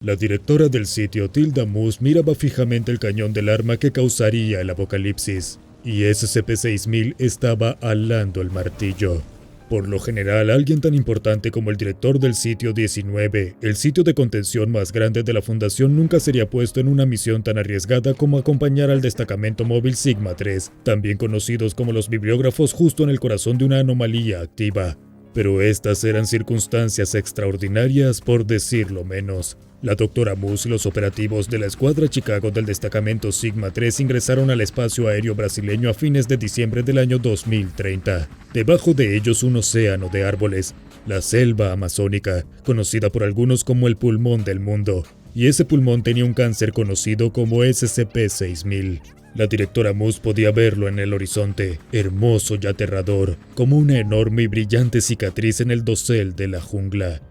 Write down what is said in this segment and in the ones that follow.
La directora del sitio, Tilda Moose, miraba fijamente el cañón del arma que causaría el apocalipsis, y SCP-6000 estaba alando el martillo. Por lo general, alguien tan importante como el director del sitio 19, el sitio de contención más grande de la Fundación, nunca sería puesto en una misión tan arriesgada como acompañar al destacamento móvil Sigma 3, también conocidos como los bibliógrafos, justo en el corazón de una anomalía activa. Pero estas eran circunstancias extraordinarias, por decirlo menos. La doctora Moose y los operativos de la Escuadra Chicago del destacamento Sigma 3 ingresaron al espacio aéreo brasileño a fines de diciembre del año 2030. Debajo de ellos un océano de árboles, la selva amazónica, conocida por algunos como el pulmón del mundo, y ese pulmón tenía un cáncer conocido como SCP-6000. La directora Moose podía verlo en el horizonte, hermoso y aterrador, como una enorme y brillante cicatriz en el dosel de la jungla.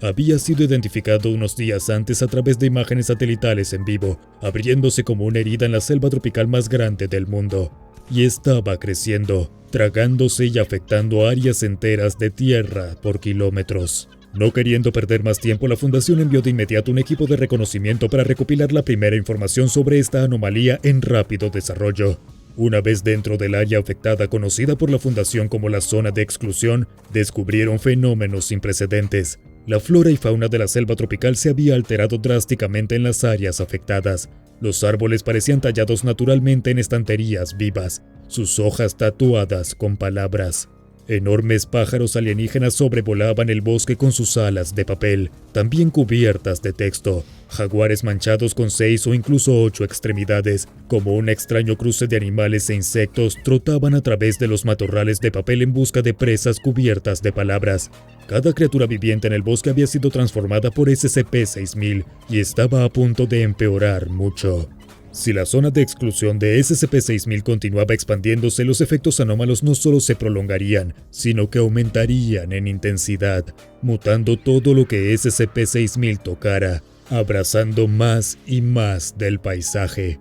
Había sido identificado unos días antes a través de imágenes satelitales en vivo, abriéndose como una herida en la selva tropical más grande del mundo, y estaba creciendo, tragándose y afectando áreas enteras de tierra por kilómetros. No queriendo perder más tiempo, la Fundación envió de inmediato un equipo de reconocimiento para recopilar la primera información sobre esta anomalía en rápido desarrollo. Una vez dentro del área afectada, conocida por la Fundación como la zona de exclusión, descubrieron fenómenos sin precedentes. La flora y fauna de la selva tropical se había alterado drásticamente en las áreas afectadas. Los árboles parecían tallados naturalmente en estanterías vivas, sus hojas tatuadas con palabras. Enormes pájaros alienígenas sobrevolaban el bosque con sus alas de papel, también cubiertas de texto. Jaguares manchados con 6 o incluso 8 extremidades, como un extraño cruce de animales e insectos, trotaban a través de los matorrales de papel en busca de presas cubiertas de palabras. Cada criatura viviente en el bosque había sido transformada por SCP-6000 y estaba a punto de empeorar mucho. Si la zona de exclusión de SCP-6000 continuaba expandiéndose, los efectos anómalos no solo se prolongarían, sino que aumentarían en intensidad, mutando todo lo que SCP-6000 tocara, abrazando más y más del paisaje.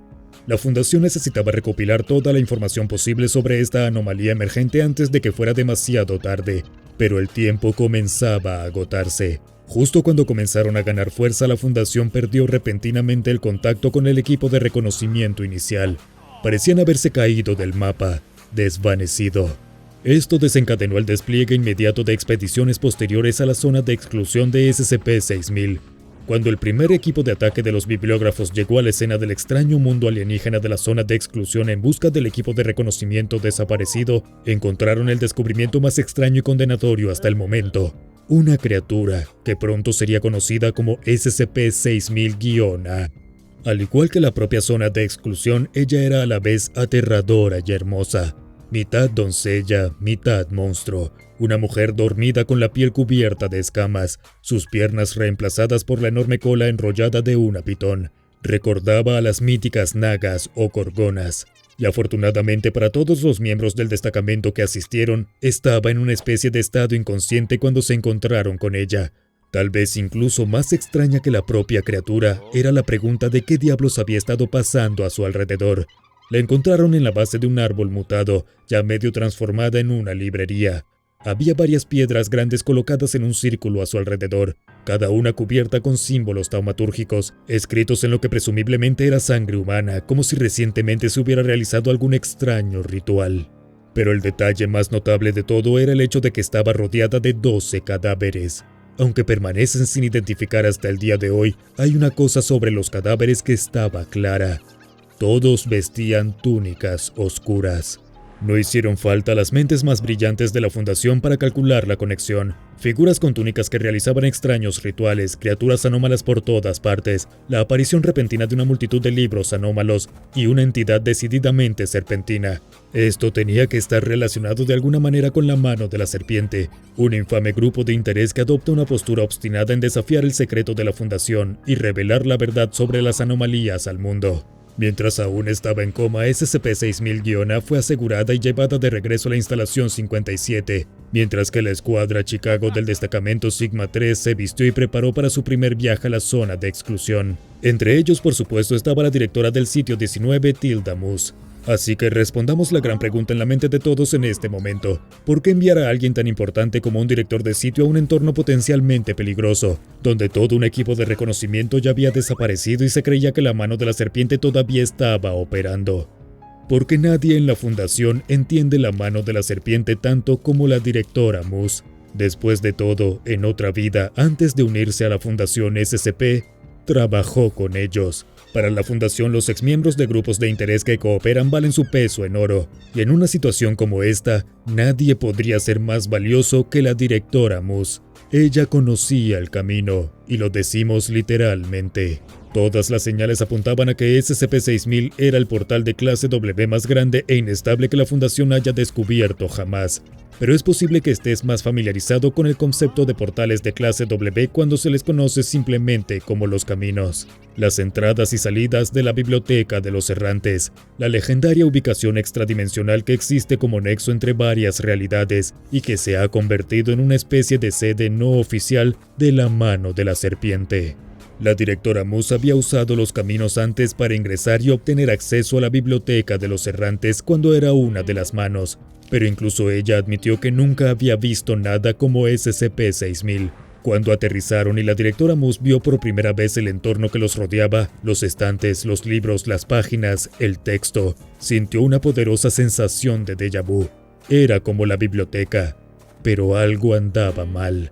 La Fundación necesitaba recopilar toda la información posible sobre esta anomalía emergente antes de que fuera demasiado tarde, pero el tiempo comenzaba a agotarse. Justo cuando comenzaron a ganar fuerza, la Fundación perdió repentinamente el contacto con el equipo de reconocimiento inicial. Parecían haberse caído del mapa, desvanecido. Esto desencadenó el despliegue inmediato de expediciones posteriores a la zona de exclusión de SCP-6000. Cuando el primer equipo de ataque de los bibliógrafos llegó a la escena del extraño mundo alienígena de la zona de exclusión en busca del equipo de reconocimiento desaparecido, encontraron el descubrimiento más extraño y condenatorio hasta el momento. Una criatura que pronto sería conocida como SCP-6000-A. Al igual que la propia zona de exclusión, ella era a la vez aterradora y hermosa. Mitad doncella, mitad monstruo. Una mujer dormida con la piel cubierta de escamas, sus piernas reemplazadas por la enorme cola enrollada de una pitón. Recordaba a las míticas nagas o gorgonas. Y afortunadamente para todos los miembros del destacamento que asistieron, estaba en una especie de estado inconsciente cuando se encontraron con ella. Tal vez incluso más extraña que la propia criatura, era la pregunta de qué diablos había estado pasando a su alrededor. La encontraron en la base de un árbol mutado, ya medio transformada en una librería. Había varias piedras grandes colocadas en un círculo a su alrededor, cada una cubierta con símbolos taumatúrgicos, escritos en lo que presumiblemente era sangre humana, como si recientemente se hubiera realizado algún extraño ritual. Pero el detalle más notable de todo era el hecho de que estaba rodeada de 12 cadáveres. Aunque permanecen sin identificar hasta el día de hoy, hay una cosa sobre los cadáveres que estaba clara. Todos vestían túnicas oscuras. No hicieron falta las mentes más brillantes de la Fundación para calcular la conexión. Figuras con túnicas que realizaban extraños rituales, criaturas anómalas por todas partes, la aparición repentina de una multitud de libros anómalos y una entidad decididamente serpentina. Esto tenía que estar relacionado de alguna manera con la mano de la serpiente, un infame grupo de interés que adopta una postura obstinada en desafiar el secreto de la Fundación y revelar la verdad sobre las anomalías al mundo. Mientras aún estaba en coma, SCP-6000-A fue asegurada y llevada de regreso a la instalación 57, mientras que la Escuadra Chicago del destacamento Sigma 3 se vistió y preparó para su primer viaje a la zona de exclusión. Entre ellos, por supuesto, estaba la directora del sitio 19, Tilda Moose. Así que respondamos la gran pregunta en la mente de todos en este momento. ¿Por qué enviar a alguien tan importante como un director de sitio a un entorno potencialmente peligroso, donde todo un equipo de reconocimiento ya había desaparecido y se creía que la mano de la serpiente todavía estaba operando? Porque nadie en la fundación entiende la mano de la serpiente tanto como la directora Moose. Después de todo, en otra vida, antes de unirse a la Fundación SCP, trabajó con ellos. Para la fundación, los exmiembros de grupos de interés que cooperan valen su peso en oro, y en una situación como esta, nadie podría ser más valioso que la directora Moose. Ella conocía el camino, y lo decimos literalmente. Todas las señales apuntaban a que SCP-6000 era el portal de clase W más grande e inestable que la fundación haya descubierto jamás. Pero es posible que estés más familiarizado con el concepto de portales de clase W cuando se les conoce simplemente como los caminos. Las entradas y salidas de la Biblioteca de los Errantes, la legendaria ubicación extradimensional que existe como nexo entre varias realidades y que se ha convertido en una especie de sede no oficial de la mano de la serpiente. La directora Moose había usado los caminos antes para ingresar y obtener acceso a la Biblioteca de los Errantes cuando era una de las manos, pero incluso ella admitió que nunca había visto nada como SCP-6000. Cuando aterrizaron y la directora Moose vio por primera vez el entorno que los rodeaba, los estantes, los libros, las páginas, el texto, sintió una poderosa sensación de déjà vu. Era como la biblioteca, pero algo andaba mal.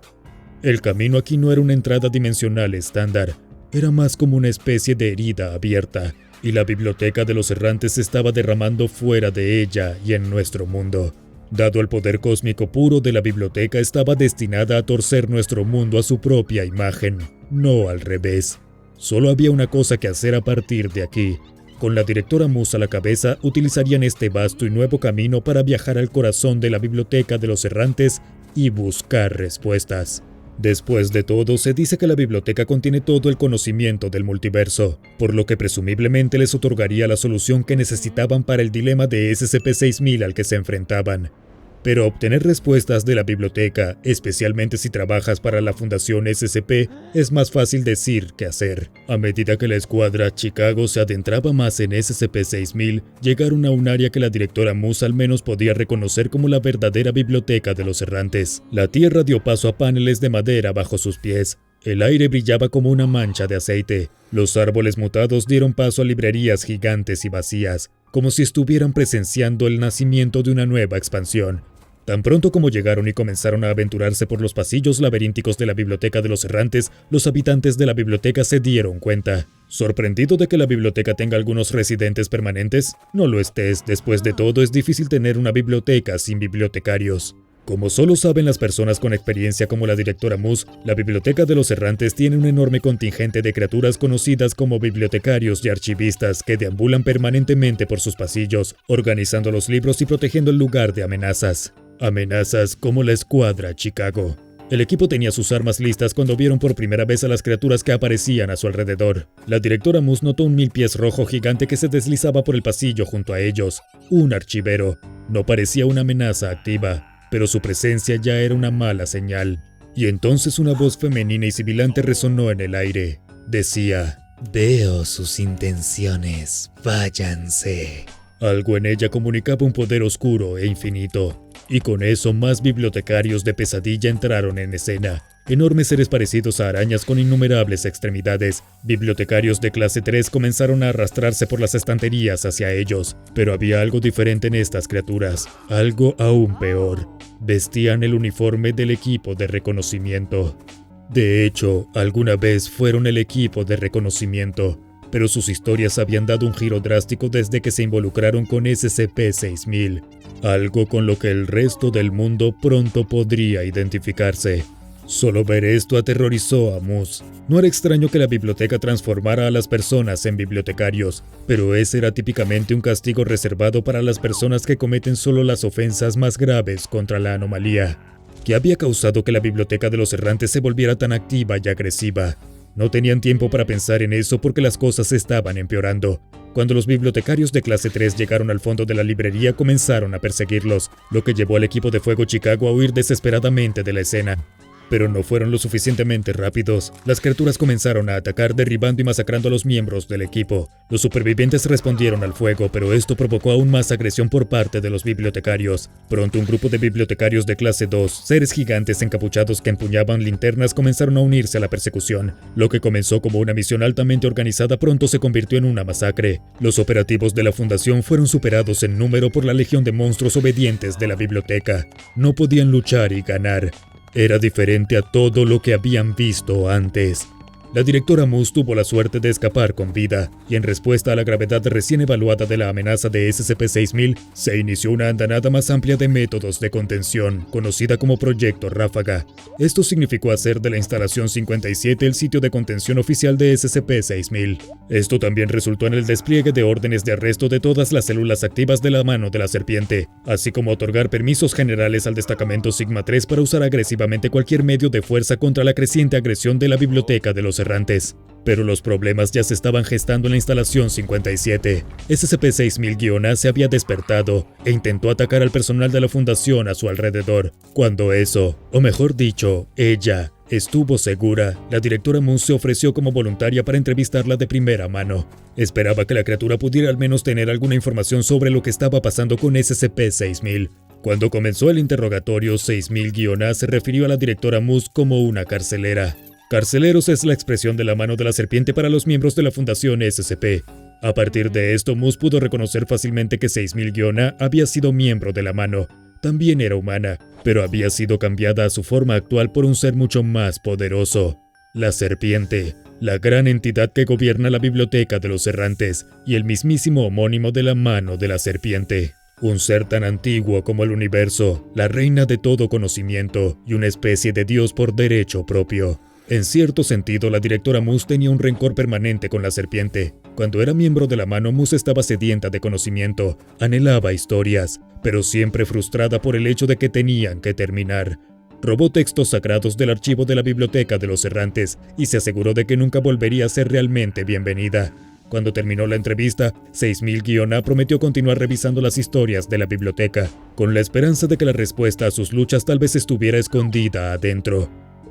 El camino aquí no era una entrada dimensional estándar, era más como una especie de herida abierta, y la Biblioteca de los Errantes se estaba derramando fuera de ella y en nuestro mundo. Dado el poder cósmico puro de la biblioteca, estaba destinada a torcer nuestro mundo a su propia imagen, no al revés. Solo había una cosa que hacer a partir de aquí. Con la directora Moose a la cabeza, utilizarían este vasto y nuevo camino para viajar al corazón de la Biblioteca de los Errantes y buscar respuestas. Después de todo, se dice que la biblioteca contiene todo el conocimiento del multiverso, por lo que presumiblemente les otorgaría la solución que necesitaban para el dilema de SCP-6000 al que se enfrentaban. Pero obtener respuestas de la biblioteca, especialmente si trabajas para la Fundación SCP, es más fácil decir que hacer. A medida que la escuadra Chicago se adentraba más en SCP-6000, llegaron a un área que la directora Moose al menos podía reconocer como la verdadera Biblioteca de los Errantes. La tierra dio paso a paneles de madera bajo sus pies. El aire brillaba como una mancha de aceite. Los árboles mutados dieron paso a librerías gigantes y vacías, como si estuvieran presenciando el nacimiento de una nueva expansión. Tan pronto como llegaron y comenzaron a aventurarse por los pasillos laberínticos de la Biblioteca de los Errantes, los habitantes de la biblioteca se dieron cuenta. ¿Sorprendido de que la biblioteca tenga algunos residentes permanentes? No lo estés, después de todo es difícil tener una biblioteca sin bibliotecarios. Como solo saben las personas con experiencia como la directora Moose, la Biblioteca de los Errantes tiene un enorme contingente de criaturas conocidas como bibliotecarios y archivistas que deambulan permanentemente por sus pasillos, organizando los libros y protegiendo el lugar de amenazas. Amenazas como la escuadra Chicago. El equipo tenía sus armas listas cuando vieron por primera vez a las criaturas que aparecían a su alrededor. La directora Moose notó un 1000 pies rojo gigante que se deslizaba por el pasillo junto a ellos. Un archivero. No parecía una amenaza activa, pero su presencia ya era una mala señal. Y entonces una voz femenina y sibilante resonó en el aire. Decía: «Veo sus intenciones, váyanse». Algo en ella comunicaba un poder oscuro e infinito. Y con eso más bibliotecarios de pesadilla entraron en escena. Enormes seres parecidos a arañas con innumerables extremidades. Bibliotecarios de clase 3 comenzaron a arrastrarse por las estanterías hacia ellos. Pero había algo diferente en estas criaturas. Algo aún peor. Vestían el uniforme del equipo de reconocimiento. De hecho, alguna vez fueron el equipo de reconocimiento, pero sus historias habían dado un giro drástico desde que se involucraron con SCP-6000, algo con lo que el resto del mundo pronto podría identificarse. Solo ver esto aterrorizó a Moose. No era extraño que la biblioteca transformara a las personas en bibliotecarios, pero ese era típicamente un castigo reservado para las personas que cometen solo las ofensas más graves contra la anomalía. ¿Qué había causado que la Biblioteca de los Errantes se volviera tan activa y agresiva? No tenían tiempo para pensar en eso porque las cosas estaban empeorando. Cuando los bibliotecarios de clase 3 llegaron al fondo de la librería, comenzaron a perseguirlos, lo que llevó al equipo de Fuego Chicago a huir desesperadamente de la escena. Pero no fueron lo suficientemente rápidos. Las criaturas comenzaron a atacar, derribando y masacrando a los miembros del equipo. Los supervivientes respondieron al fuego, pero esto provocó aún más agresión por parte de los bibliotecarios. Pronto un grupo de bibliotecarios de clase 2, seres gigantes encapuchados que empuñaban linternas, comenzaron a unirse a la persecución. Lo que comenzó como una misión altamente organizada pronto se convirtió en una masacre. Los operativos de la fundación fueron superados en número por la legión de monstruos obedientes de la biblioteca. No podían luchar y ganar. Era diferente a todo lo que habían visto antes. La directora Moose tuvo la suerte de escapar con vida, y en respuesta a la gravedad recién evaluada de la amenaza de SCP-6000, se inició una andanada más amplia de métodos de contención, conocida como Proyecto Ráfaga. Esto significó hacer de la instalación 57 el sitio de contención oficial de SCP-6000. Esto también resultó en el despliegue de órdenes de arresto de todas las células activas de la mano de la serpiente, así como otorgar permisos generales al destacamento Sigma 3 para usar agresivamente cualquier medio de fuerza contra la creciente agresión de la biblioteca de los errantes. Pero los problemas ya se estaban gestando en la instalación 57. SCP-6000-A se había despertado e intentó atacar al personal de la fundación a su alrededor. Cuando eso, o mejor dicho, ella, estuvo segura, la directora Moose se ofreció como voluntaria para entrevistarla de primera mano. Esperaba que la criatura pudiera al menos tener alguna información sobre lo que estaba pasando con SCP-6000. Cuando comenzó el interrogatorio, 6000-A se refirió a la directora Moose como una carcelera. Carceleros es la expresión de la mano de la serpiente para los miembros de la Fundación SCP. A partir de esto, Moose pudo reconocer fácilmente que 6000-A había sido miembro de la mano. También era humana, pero había sido cambiada a su forma actual por un ser mucho más poderoso. La serpiente, la gran entidad que gobierna la biblioteca de los errantes, y el mismísimo homónimo de la mano de la serpiente. Un ser tan antiguo como el universo, la reina de todo conocimiento, y una especie de dios por derecho propio. En cierto sentido, la directora Moose tenía un rencor permanente con la serpiente. Cuando era miembro de la mano, Moose estaba sedienta de conocimiento, anhelaba historias, pero siempre frustrada por el hecho de que tenían que terminar. Robó textos sagrados del archivo de la biblioteca de los errantes y se aseguró de que nunca volvería a ser realmente bienvenida. Cuando terminó la entrevista, 6000-A prometió continuar revisando las historias de la biblioteca, con la esperanza de que la respuesta a sus luchas tal vez estuviera escondida adentro.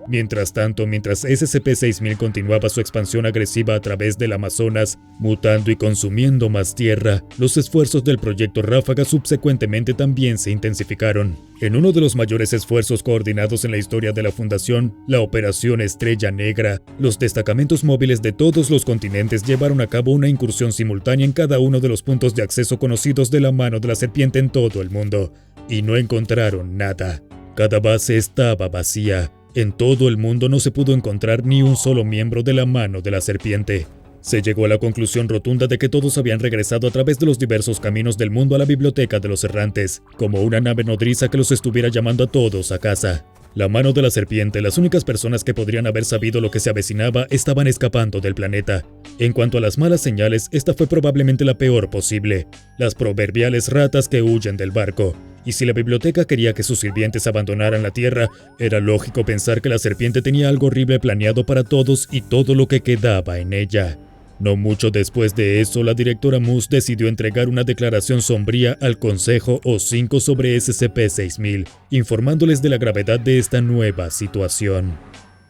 Mientras tanto, mientras SCP-6000 continuaba su expansión agresiva a través del Amazonas, mutando y consumiendo más tierra, los esfuerzos del Proyecto Ráfaga subsecuentemente también se intensificaron. En uno de los mayores esfuerzos coordinados en la historia de la Fundación, la Operación Estrella Negra, los destacamentos móviles de todos los continentes llevaron a cabo una incursión simultánea en cada uno de los puntos de acceso conocidos de la mano de la serpiente en todo el mundo, y no encontraron nada. Cada base estaba vacía. En todo el mundo no se pudo encontrar ni un solo miembro de la mano de la serpiente. Se llegó a la conclusión rotunda de que todos habían regresado a través de los diversos caminos del mundo a la biblioteca de los errantes, como una nave nodriza que los estuviera llamando a todos a casa. La mano de la serpiente, las únicas personas que podrían haber sabido lo que se avecinaba, estaban escapando del planeta. En cuanto a las malas señales, esta fue probablemente la peor posible. Las proverbiales ratas que huyen del barco. Y si la biblioteca quería que sus sirvientes abandonaran la Tierra, era lógico pensar que la serpiente tenía algo horrible planeado para todos y todo lo que quedaba en ella. No mucho después de eso, la directora Moose decidió entregar una declaración sombría al Consejo O5 sobre SCP-6000, informándoles de la gravedad de esta nueva situación.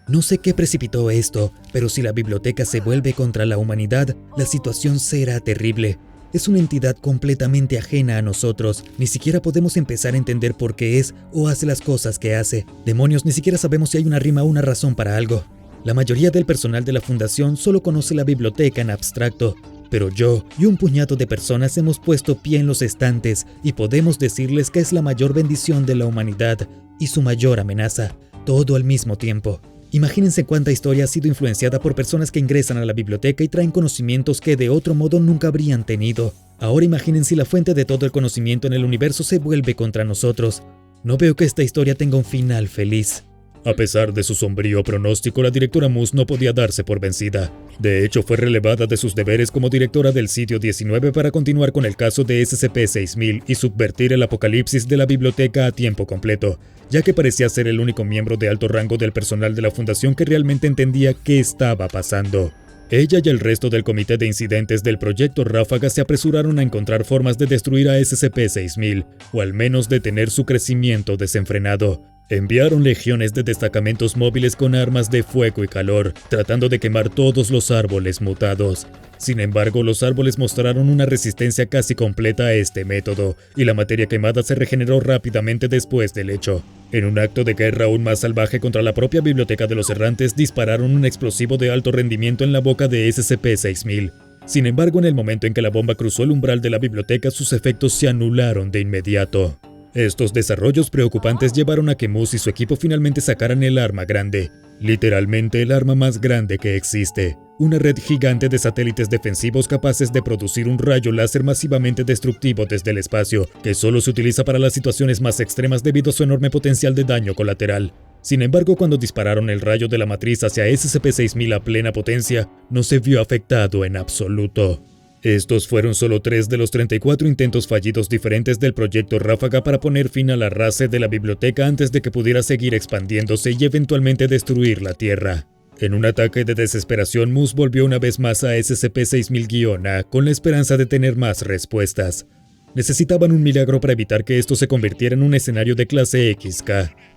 No sé qué precipitó esto, pero si la biblioteca se vuelve contra la humanidad, la situación será terrible. Es una entidad completamente ajena a nosotros, ni siquiera podemos empezar a entender por qué es o hace las cosas que hace. Demonios, ni siquiera sabemos si hay una rima o una razón para algo. La mayoría del personal de la fundación solo conoce la biblioteca en abstracto, pero yo y un puñado de personas hemos puesto pie en los estantes y podemos decirles que es la mayor bendición de la humanidad y su mayor amenaza, todo al mismo tiempo. Imagínense cuánta historia ha sido influenciada por personas que ingresan a la biblioteca y traen conocimientos que de otro modo nunca habrían tenido. Ahora imaginen si la fuente de todo el conocimiento en el universo se vuelve contra nosotros. No veo que esta historia tenga un final feliz. A pesar de su sombrío pronóstico, la directora Moose no podía darse por vencida. De hecho, fue relevada de sus deberes como directora del Sitio 19 para continuar con el caso de SCP-6000 y subvertir el apocalipsis de la biblioteca a tiempo completo, ya que parecía ser el único miembro de alto rango del personal de la fundación que realmente entendía qué estaba pasando. Ella y el resto del comité de incidentes del Proyecto Ráfaga se apresuraron a encontrar formas de destruir a SCP-6000, o al menos detener su crecimiento desenfrenado. Enviaron legiones de destacamentos móviles con armas de fuego y calor, tratando de quemar todos los árboles mutados. Sin embargo, los árboles mostraron una resistencia casi completa a este método, y la materia quemada se regeneró rápidamente después del hecho. En un acto de guerra aún más salvaje contra la propia Biblioteca de los Errantes, dispararon un explosivo de alto rendimiento en la boca de SCP-6000. Sin embargo, en el momento en que la bomba cruzó el umbral de la biblioteca, sus efectos se anularon de inmediato. Estos desarrollos preocupantes llevaron a que Moose y su equipo finalmente sacaran el arma grande, literalmente el arma más grande que existe, una red gigante de satélites defensivos capaces de producir un rayo láser masivamente destructivo desde el espacio, que solo se utiliza para las situaciones más extremas debido a su enorme potencial de daño colateral. Sin embargo, cuando dispararon el rayo de la matriz hacia SCP-6000 a plena potencia, no se vio afectado en absoluto. Estos fueron solo 3 de los 34 intentos fallidos diferentes del proyecto Ráfaga para poner fin a la raza de la biblioteca antes de que pudiera seguir expandiéndose y eventualmente destruir la Tierra. En un ataque de desesperación, Moose volvió una vez más a SCP-6000-A con la esperanza de tener más respuestas. Necesitaban un milagro para evitar que esto se convirtiera en un escenario de clase XK.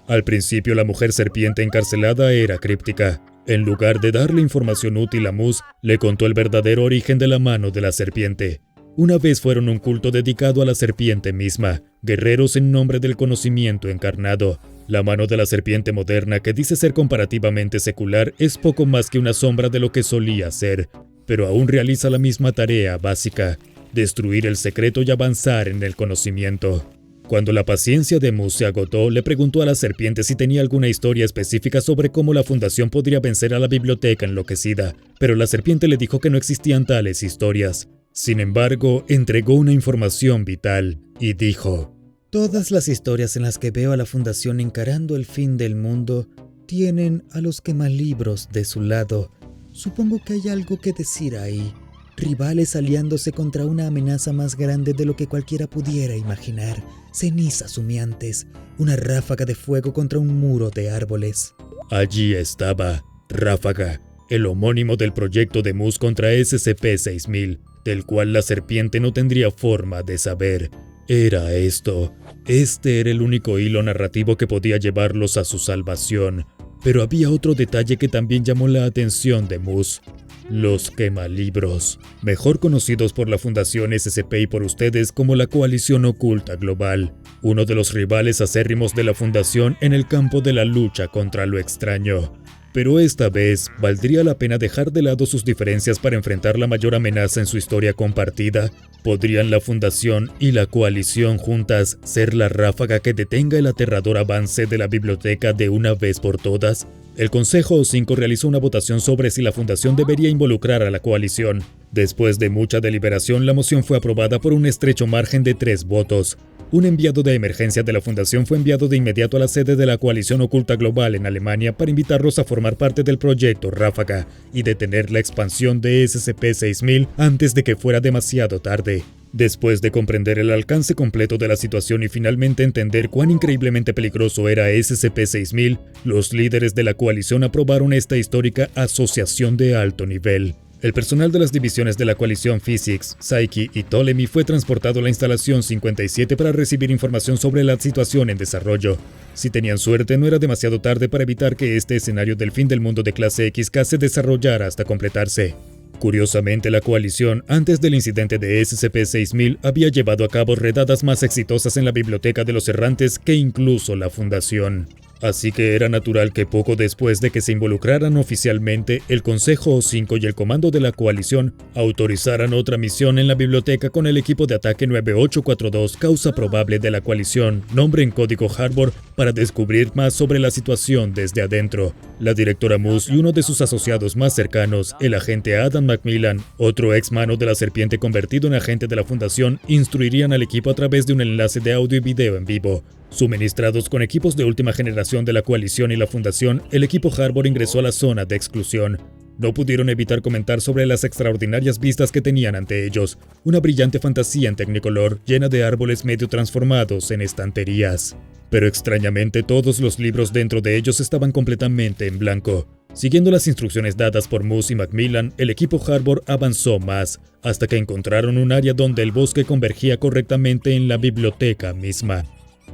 Al principio, la mujer serpiente encarcelada era críptica. En lugar de darle información útil a Moose, le contó el verdadero origen de la mano de la serpiente. Una vez fueron un culto dedicado a la serpiente misma, guerreros en nombre del conocimiento encarnado. La mano de la serpiente moderna, que dice ser comparativamente secular, es poco más que una sombra de lo que solía ser, pero aún realiza la misma tarea básica: destruir el secreto y avanzar en el conocimiento. Cuando la paciencia de Moose se agotó, le preguntó a la serpiente si tenía alguna historia específica sobre cómo la Fundación podría vencer a la biblioteca enloquecida, pero la serpiente le dijo que no existían tales historias. Sin embargo, entregó una información vital y dijo: todas las historias en las que veo a la Fundación encarando el fin del mundo tienen a los quemalibros de su lado. Supongo que hay algo que decir ahí. Rivales aliándose contra una amenaza más grande de lo que cualquiera pudiera imaginar. Cenizas humeantes, una ráfaga de fuego contra un muro de árboles. Allí estaba, Ráfaga, el homónimo del proyecto de Moose contra SCP-6000, del cual la serpiente no tendría forma de saber. Era esto. Este era el único hilo narrativo que podía llevarlos a su salvación. Pero había otro detalle que también llamó la atención de Moose: los quemalibros, mejor conocidos por la Fundación SCP y por ustedes como la Coalición Oculta Global, uno de los rivales acérrimos de la Fundación en el campo de la lucha contra lo extraño. Pero esta vez, ¿valdría la pena dejar de lado sus diferencias para enfrentar la mayor amenaza en su historia compartida? ¿Podrían la Fundación y la Coalición juntas ser la ráfaga que detenga el aterrador avance de la biblioteca de una vez por todas? El Consejo O5 realizó una votación sobre si la Fundación debería involucrar a la Coalición. Después de mucha deliberación, la moción fue aprobada por un estrecho margen de 3 votos. Un enviado de emergencia de la Fundación fue enviado de inmediato a la sede de la Coalición Oculta Global en Alemania para invitarlos a formar parte del proyecto Ráfaga y detener la expansión de SCP-6000 antes de que fuera demasiado tarde. Después de comprender el alcance completo de la situación y finalmente entender cuán increíblemente peligroso era SCP-6000, los líderes de la coalición aprobaron esta histórica asociación de alto nivel. El personal de las divisiones de la coalición Physics, Psyche y Ptolemy fue transportado a la instalación 57 para recibir información sobre la situación en desarrollo. Si tenían suerte, no era demasiado tarde para evitar que este escenario del fin del mundo de clase XK se desarrollara hasta completarse. Curiosamente, la coalición, antes del incidente de SCP-6000, había llevado a cabo redadas más exitosas en la Biblioteca de los Errantes que incluso la Fundación. Así que era natural que poco después de que se involucraran oficialmente, el Consejo O5 y el Comando de la Coalición autorizaran otra misión en la biblioteca con el equipo de ataque 9842, causa probable de la coalición, nombre en código Harbor, para descubrir más sobre la situación desde adentro. La directora Moose y uno de sus asociados más cercanos, el agente Adam Macmillan, otro ex mano de la serpiente convertido en agente de la Fundación, instruirían al equipo a través de un enlace de audio y video en vivo. Suministrados con equipos de última generación de la coalición y la Fundación, el equipo Harbor ingresó a la zona de exclusión. No pudieron evitar comentar sobre las extraordinarias vistas que tenían ante ellos, una brillante fantasía en Technicolor llena de árboles medio transformados en estanterías. Pero extrañamente todos los libros dentro de ellos estaban completamente en blanco. Siguiendo las instrucciones dadas por Moose y Macmillan, el equipo Harbor avanzó más, hasta que encontraron un área donde el bosque convergía correctamente en la biblioteca misma.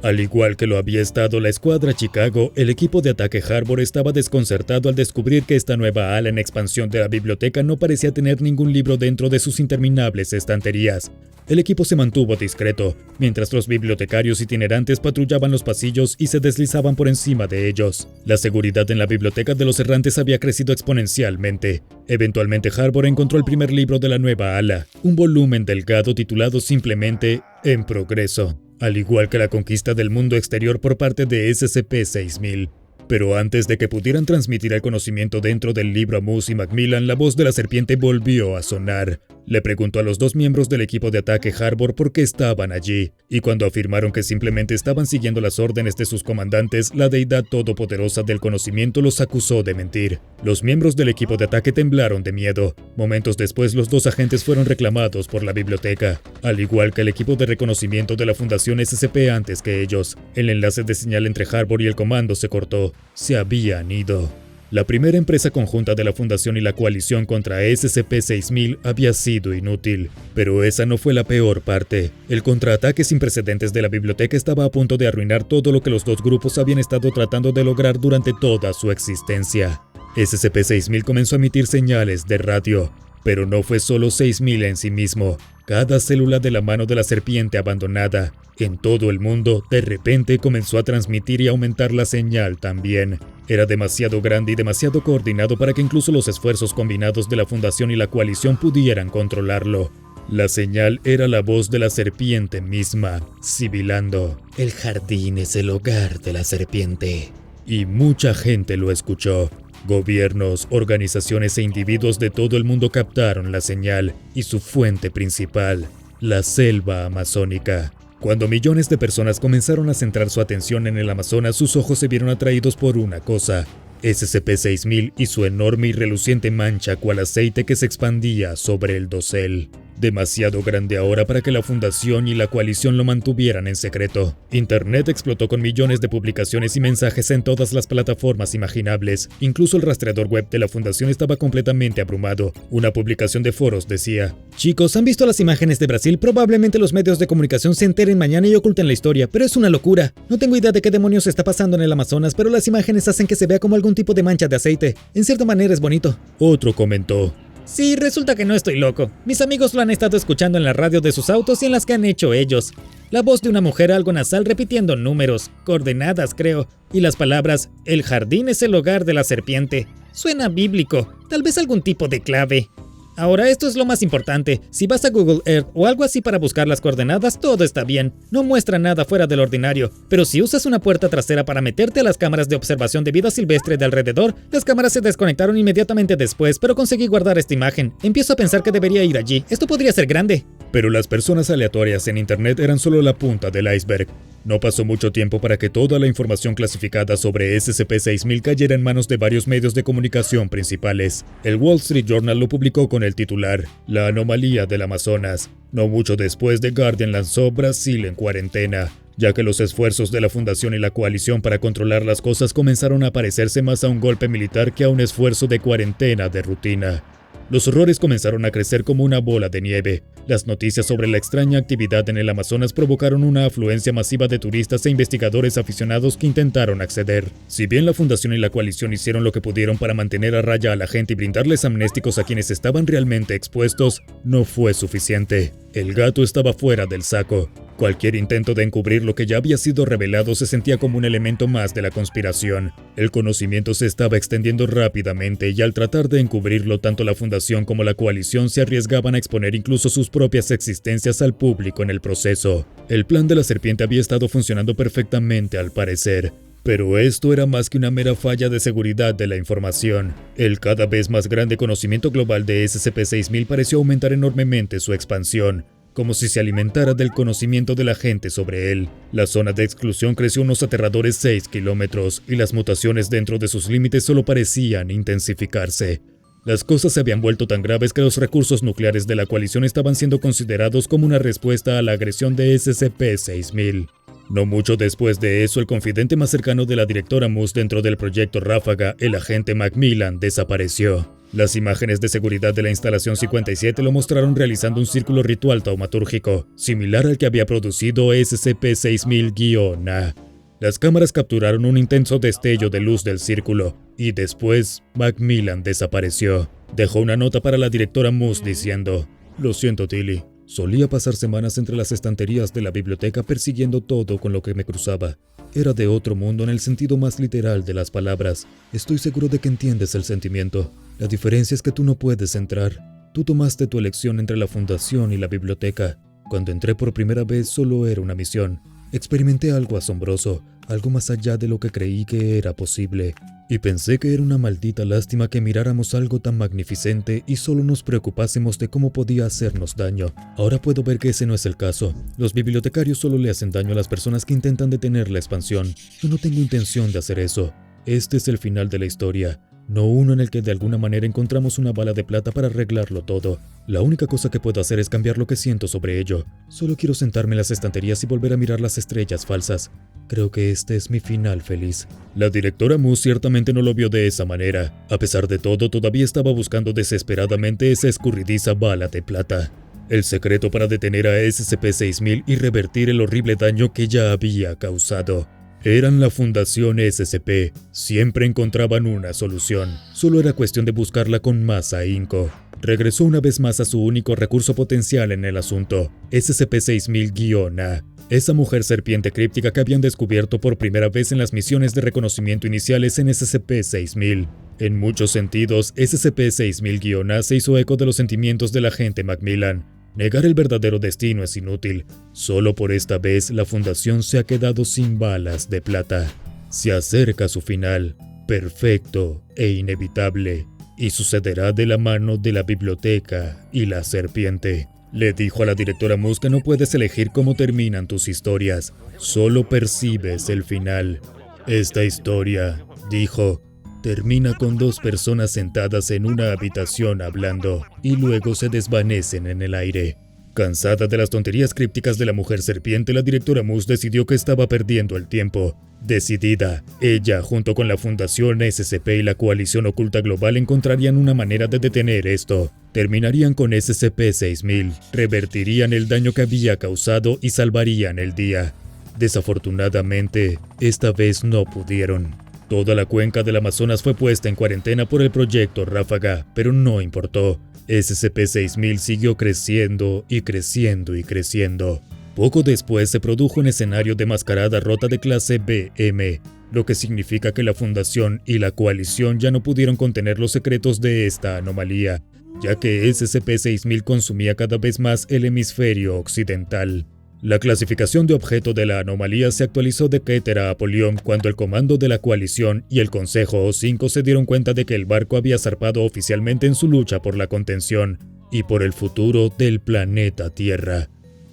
Al igual que lo había estado la Escuadra Chicago, el equipo de ataque Harbor estaba desconcertado al descubrir que esta nueva ala en expansión de la biblioteca no parecía tener ningún libro dentro de sus interminables estanterías. El equipo se mantuvo discreto, mientras los bibliotecarios itinerantes patrullaban los pasillos y se deslizaban por encima de ellos. La seguridad en la biblioteca de los errantes había crecido exponencialmente. Eventualmente Harbor encontró el primer libro de la nueva ala, un volumen delgado titulado simplemente En Progreso, al igual que la conquista del mundo exterior por parte de SCP-6000. Pero antes de que pudieran transmitir el conocimiento dentro del libro a Moose y Macmillan, la voz de la serpiente volvió a sonar. Le preguntó a los dos miembros del equipo de ataque Harbor por qué estaban allí, y cuando afirmaron que simplemente estaban siguiendo las órdenes de sus comandantes, la deidad todopoderosa del conocimiento los acusó de mentir. Los miembros del equipo de ataque temblaron de miedo. Momentos después, los dos agentes fueron reclamados por la biblioteca, al igual que el equipo de reconocimiento de la Fundación SCP antes que ellos. El enlace de señal entre Harbor y el comando se cortó. Se habían ido. La primera empresa conjunta de la Fundación y la coalición contra SCP-6000 había sido inútil, pero esa no fue la peor parte. El contraataque sin precedentes de la biblioteca estaba a punto de arruinar todo lo que los dos grupos habían estado tratando de lograr durante toda su existencia. SCP-6000 comenzó a emitir señales de radio, pero no fue solo 6000 en sí mismo. Cada célula de la mano de la serpiente abandonada en todo el mundo de repente comenzó a transmitir y aumentar la señal también. Era demasiado grande y demasiado coordinado para que incluso los esfuerzos combinados de la Fundación y la coalición pudieran controlarlo. La señal era la voz de la serpiente misma, sibilando: "El jardín es el hogar de la serpiente". Y mucha gente lo escuchó. Gobiernos, organizaciones e individuos de todo el mundo captaron la señal y su fuente principal, la selva amazónica. Cuando millones de personas comenzaron a centrar su atención en el Amazonas, sus ojos se vieron atraídos por una cosa: SCP-6000 y su enorme y reluciente mancha cual aceite que se expandía sobre el dosel. Demasiado grande ahora para que la Fundación y la coalición lo mantuvieran en secreto. Internet explotó con millones de publicaciones y mensajes en todas las plataformas imaginables. Incluso el rastreador web de la Fundación estaba completamente abrumado. Una publicación de foros decía: "Chicos, ¿han visto las imágenes de Brasil? Probablemente los medios de comunicación se enteren mañana y oculten la historia, pero es una locura. No tengo idea de qué demonios está pasando en el Amazonas, pero las imágenes hacen que se vea como algún tipo de mancha de aceite. En cierta manera es bonito". Otro comentó: "Sí, resulta que no estoy loco. Mis amigos lo han estado escuchando en la radio de sus autos y en las que han hecho ellos. La voz de una mujer algo nasal repitiendo números, coordenadas creo, y las palabras: el jardín es el hogar de la serpiente. Suena bíblico, tal vez algún tipo de clave. Ahora, esto es lo más importante. Si vas a Google Earth o algo así para buscar las coordenadas, todo está bien. No muestra nada fuera del ordinario. Pero si usas una puerta trasera para meterte a las cámaras de observación de vida silvestre de alrededor, las cámaras se desconectaron inmediatamente después, pero conseguí guardar esta imagen. Empiezo a pensar que debería ir allí. Esto podría ser grande". Pero las personas aleatorias en Internet eran solo la punta del iceberg. No pasó mucho tiempo para que toda la información clasificada sobre SCP-6000 cayera en manos de varios medios de comunicación principales. El Wall Street Journal lo publicó con el titular: "La anomalía del Amazonas". No mucho después, The Guardian lanzó Brasil en cuarentena, ya que los esfuerzos de la Fundación y la coalición para controlar las cosas comenzaron a parecerse más a un golpe militar que a un esfuerzo de cuarentena de rutina. Los horrores comenzaron a crecer como una bola de nieve. Las noticias sobre la extraña actividad en el Amazonas provocaron una afluencia masiva de turistas e investigadores aficionados que intentaron acceder. Si bien la Fundación y la coalición hicieron lo que pudieron para mantener a raya a la gente y brindarles amnésticos a quienes estaban realmente expuestos, no fue suficiente. El gato estaba fuera del saco. Cualquier intento de encubrir lo que ya había sido revelado se sentía como un elemento más de la conspiración. El conocimiento se estaba extendiendo rápidamente y al tratar de encubrirlo, tanto la Fundación como la coalición se arriesgaban a exponer incluso sus propias existencias al público en el proceso. El plan de la serpiente había estado funcionando perfectamente al parecer. Pero esto era más que una mera falla de seguridad de la información. El cada vez más grande conocimiento global de SCP-6000 pareció aumentar enormemente su expansión, como si se alimentara del conocimiento de la gente sobre él. La zona de exclusión creció unos aterradores 6 kilómetros, y las mutaciones dentro de sus límites solo parecían intensificarse. Las cosas se habían vuelto tan graves que los recursos nucleares de la coalición estaban siendo considerados como una respuesta a la agresión de SCP-6000. No mucho después de eso, el confidente más cercano de la directora Moose dentro del proyecto Ráfaga, el agente Macmillan, desapareció. Las imágenes de seguridad de la instalación 57 lo mostraron realizando un círculo ritual taumatúrgico, similar al que había producido SCP-6000-A. Las cámaras capturaron un intenso destello de luz del círculo, y después Macmillan desapareció. Dejó una nota para la directora Moose diciendo: «Lo siento, Tilly. Solía pasar semanas entre las estanterías de la biblioteca persiguiendo todo con lo que me cruzaba. Era de otro mundo en el sentido más literal de las palabras. Estoy seguro de que entiendes el sentimiento. La diferencia es que tú no puedes entrar. Tú tomaste tu elección entre la fundación y la biblioteca. Cuando entré por primera vez solo era una misión. Experimenté algo asombroso, algo más allá de lo que creí que era posible. Y pensé que era una maldita lástima que miráramos algo tan magnificente y solo nos preocupásemos de cómo podía hacernos daño. Ahora puedo ver que ese no es el caso. Los bibliotecarios solo le hacen daño a las personas que intentan detener la expansión. Yo no tengo intención de hacer eso. Este es el final de la historia. No uno en el que de alguna manera encontramos una bala de plata para arreglarlo todo. La única cosa que puedo hacer es cambiar lo que siento sobre ello. Solo quiero sentarme en las estanterías y volver a mirar las estrellas falsas. Creo que este es mi final feliz». La directora Moose ciertamente no lo vio de esa manera. A pesar de todo, todavía estaba buscando desesperadamente esa escurridiza bala de plata. El secreto para detener a SCP-6000 y revertir el horrible daño que ya había causado. Eran la Fundación SCP. Siempre encontraban una solución. Solo era cuestión de buscarla con más ahínco. Regresó una vez más a su único recurso potencial en el asunto, SCP-6000-A. Esa mujer serpiente críptica que habían descubierto por primera vez en las misiones de reconocimiento iniciales en SCP-6000. En muchos sentidos, SCP-6000-A se hizo eco de los sentimientos del agente Macmillan. Negar el verdadero destino es inútil. Solo por esta vez la Fundación se ha quedado sin balas de plata. Se acerca su final, perfecto e inevitable, y sucederá de la mano de la biblioteca y la serpiente. Le dijo a la directora Moose que no puedes elegir cómo terminan tus historias, solo percibes el final. Esta historia, dijo, termina con dos personas sentadas en una habitación hablando y luego se desvanecen en el aire. Cansada de las tonterías crípticas de la mujer serpiente, la directora Moose decidió que estaba perdiendo el tiempo. Decidida, ella, junto con la Fundación SCP y la Coalición Oculta Global, encontrarían una manera de detener esto. Terminarían con SCP-6000, revertirían el daño que había causado y salvarían el día. Desafortunadamente, esta vez no pudieron. Toda la cuenca del Amazonas fue puesta en cuarentena por el proyecto Ráfaga, pero no importó. SCP-6000 siguió creciendo y creciendo y creciendo. Poco después se produjo un escenario de mascarada rota de clase BM, lo que significa que la Fundación y la Coalición ya no pudieron contener los secretos de esta anomalía, ya que SCP-6000 consumía cada vez más el hemisferio occidental. La clasificación de objeto de la anomalía se actualizó de Keter a Apolión cuando el comando de la coalición y el Consejo O5 se dieron cuenta de que el barco había zarpado oficialmente en su lucha por la contención y por el futuro del planeta Tierra.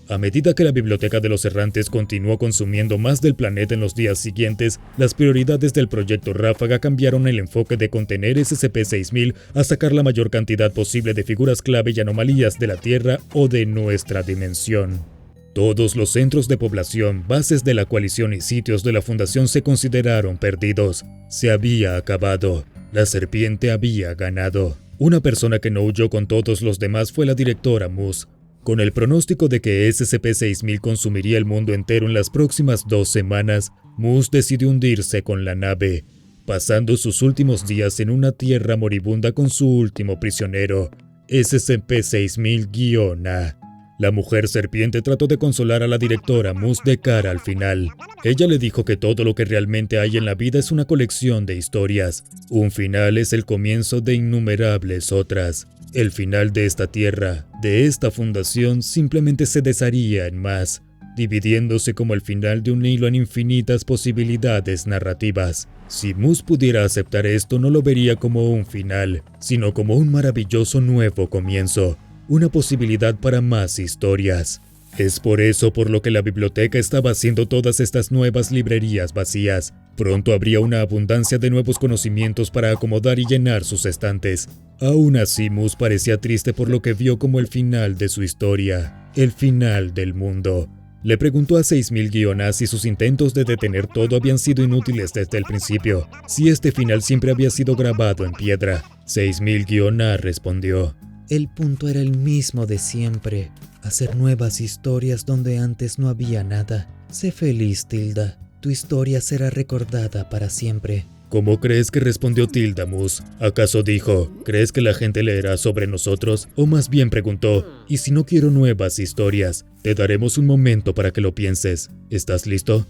A medida que la Biblioteca de los Errantes continuó consumiendo más del planeta en los días siguientes, las prioridades del proyecto Ráfaga cambiaron el enfoque de contener SCP-6000 a sacar la mayor cantidad posible de figuras clave y anomalías de la Tierra o de nuestra dimensión. Todos los centros de población, bases de la coalición y sitios de la Fundación se consideraron perdidos. Se había acabado. La serpiente había ganado. Una persona que no huyó con todos los demás fue la directora Moose. Con el pronóstico de que SCP-6000 consumiría el mundo entero en las próximas 2 semanas, Moose decidió hundirse con la nave, pasando sus últimos días en una tierra moribunda con su último prisionero, SCP-6000-A. La mujer serpiente trató de consolar a la directora Moose de cara al final. Ella le dijo que todo lo que realmente hay en la vida es una colección de historias. Un final es el comienzo de innumerables otras. El final de esta tierra, de esta fundación, simplemente se desharía en más, dividiéndose como el final de un hilo en infinitas posibilidades narrativas. Si Moose pudiera aceptar esto, no lo vería como un final, sino como un maravilloso nuevo comienzo. Una posibilidad para más historias. Es por eso por lo que la biblioteca estaba haciendo todas estas nuevas librerías vacías. Pronto habría una abundancia de nuevos conocimientos para acomodar y llenar sus estantes. Aún así, Moose parecía triste por lo que vio como el final de su historia, el final del mundo. Le preguntó a 6000-A si sus intentos de detener todo habían sido inútiles desde el principio, si este final siempre había sido grabado en piedra. 6000-A respondió: El punto era el mismo de siempre, hacer nuevas historias donde antes no había nada. Sé feliz, Tilda, tu historia será recordada para siempre. ¿Cómo crees que respondió Tildamus? ¿Acaso dijo, ¿crees que la gente leerá sobre nosotros? O más bien preguntó, ¿y si no quiero nuevas historias? Te daremos un momento para que lo pienses. ¿Estás listo?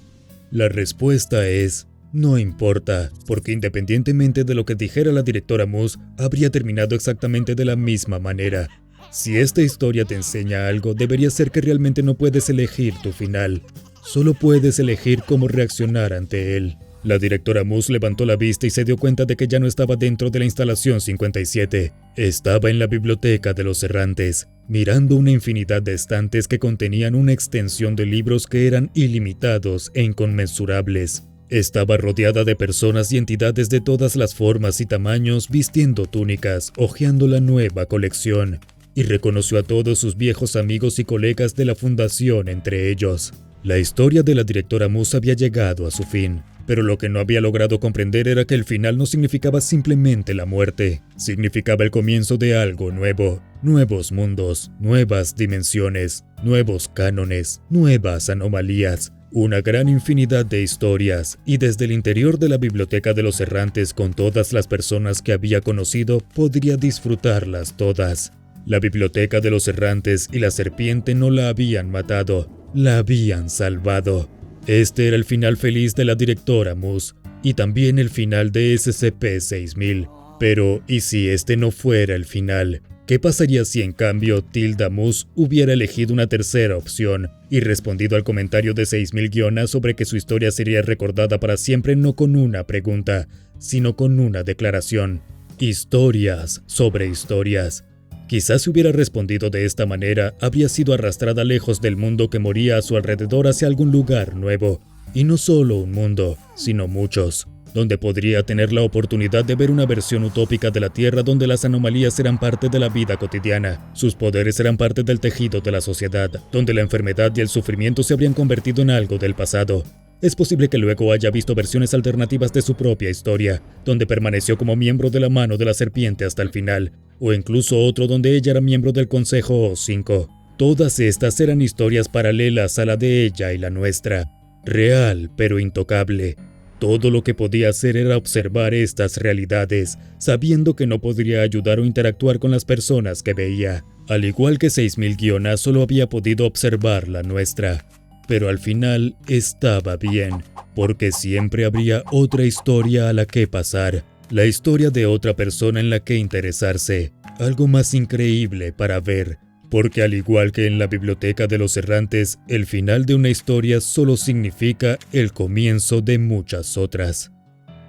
La respuesta es, no importa, porque independientemente de lo que dijera la directora Moose, habría terminado exactamente de la misma manera. Si esta historia te enseña algo, debería ser que realmente no puedes elegir tu final. Solo puedes elegir cómo reaccionar ante él. La directora Moose levantó la vista y se dio cuenta de que ya no estaba dentro de la instalación 57. Estaba en la biblioteca de los errantes, mirando una infinidad de estantes que contenían una extensión de libros que eran ilimitados e inconmensurables. Estaba rodeada de personas y entidades de todas las formas y tamaños vistiendo túnicas, hojeando la nueva colección, y reconoció a todos sus viejos amigos y colegas de la fundación entre ellos. La historia de la directora Moose había llegado a su fin. Pero lo que no había logrado comprender era que el final no significaba simplemente la muerte, significaba el comienzo de algo nuevo, nuevos mundos, nuevas dimensiones, nuevos cánones, nuevas anomalías, una gran infinidad de historias, y desde el interior de la biblioteca de los errantes con todas las personas que había conocido, podría disfrutarlas todas. La biblioteca de los errantes y la serpiente no la habían matado, la habían salvado. Este era el final feliz de la directora Moose, y también el final de SCP-6000. Pero, ¿y si este no fuera el final? ¿Qué pasaría si en cambio Tilda Moose hubiera elegido una tercera opción y respondido al comentario de 6000-A sobre que su historia sería recordada para siempre no con una pregunta, sino con una declaración? Historias sobre historias. Quizás si hubiera respondido de esta manera, habría sido arrastrada lejos del mundo que moría a su alrededor hacia algún lugar nuevo. Y no solo un mundo, sino muchos, donde podría tener la oportunidad de ver una versión utópica de la Tierra donde las anomalías eran parte de la vida cotidiana, sus poderes eran parte del tejido de la sociedad, donde la enfermedad y el sufrimiento se habrían convertido en algo del pasado. Es posible que luego haya visto versiones alternativas de su propia historia, donde permaneció como miembro de la mano de la serpiente hasta el final, o incluso otro donde ella era miembro del Consejo O5. Todas estas eran historias paralelas a la de ella y la nuestra, real pero intocable. Todo lo que podía hacer era observar estas realidades, sabiendo que no podría ayudar o interactuar con las personas que veía. Al igual que 6000-A solo había podido observar la nuestra. Pero al final estaba bien, porque siempre habría otra historia a la que pasar, la historia de otra persona en la que interesarse, algo más increíble para ver, porque al igual que en la biblioteca de los errantes, el final de una historia solo significa el comienzo de muchas otras.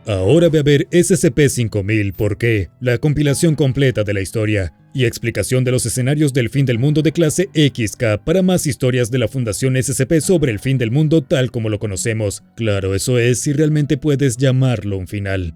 Ahora ve a ver SCP-5000 porque la compilación completa de la historia y explicación de los escenarios del fin del mundo de clase XK para más historias de la Fundación SCP sobre el fin del mundo tal como lo conocemos. Claro, eso es si realmente puedes llamarlo un final.